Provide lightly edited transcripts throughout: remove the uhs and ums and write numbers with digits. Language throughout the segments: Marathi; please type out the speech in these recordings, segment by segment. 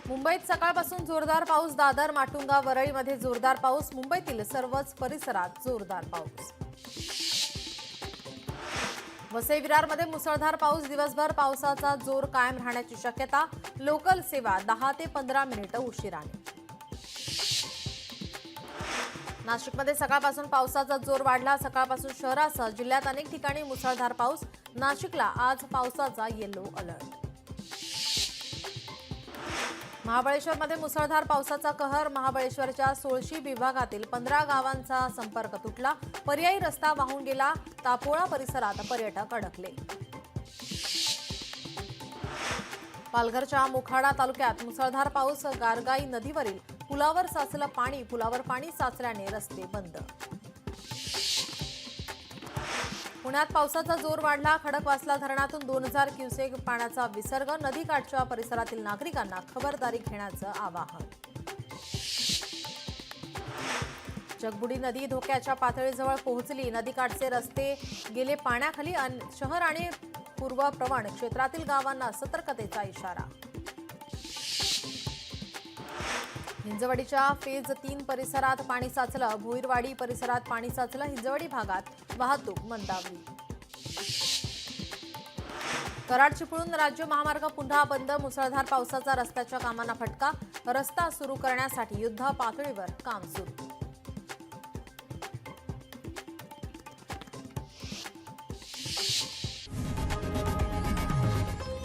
मुंबईत सकाळपासून जोरदार पाऊस. दादर, माटुंगा, वरळीमध्ये जोरदार पाऊस. मुंबईतील सर्वच परिसरात जोरदार पाऊस. वसई विरारमध्ये मुसळधार पाऊस. दिवसभर पावसाचा जोर कायम राहण्याची शक्यता. लोकल सेवा 10 ते 15 मिनिटं उशिराने. नाशिकमध्ये सकाळपासून पावसाचा जोर वाढला. सकाळपासून शहरासह जिल्ह्यात अनेक ठिकाणी मुसळधार पाऊस. नाशिकला आज पावसाचा येलो अलर्ट. महाबळेश्वरमध्ये मुसळधार पावसाचा कहर. महाबळेश्वरच्या 16 विभागातील 15 गावांचा संपर्क तुटला. पर्यायी रस्ता वाहून गेला. तापोळा परिसरात पर्यटक अडकले. पालघरच्या मोखाडा तालुक्यात मुसळधार पाऊस. गारगाई नदीवरील पुलावर साचलं पाणी. पुलावर पाणी साचल्याने रस्ते बंद. पुण्यात पावसाचा जोर वाढला. खडकवासला धरणातून 2000 क्युसेक पाण्याचा विसर्ग. नदीकाठच्या परिसरातील नागरिकांना खबरदारी घेण्याचं आवाहन. जगबुडी नदी धोक्याच्या पातळीजवळ पोहोचली. नदीकाठचे रस्ते गेले पाण्याखाली. शहर आणि पूर्व प्रवण क्षेत्रातील गावांना सतर्कतेचा इशारा. हिंजवडीच्या फेज 3 परिसरात पाणी साचलं. भोईरवाडी परिसरात पाणी साचलं. हिंजवडी भागात वाहतूक मंदावली. कराड चिपळूण राज्य महामार्ग पुन्हा बंद. मुसळधार पावसाचा रस्त्याच्या कामांना फटका. रस्ता सुरू करण्यासाठी युद्ध पातळीवर काम सुरू.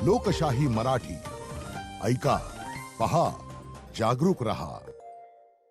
लोकशाही मराठी ऐका, पहा, जागरूक रहा.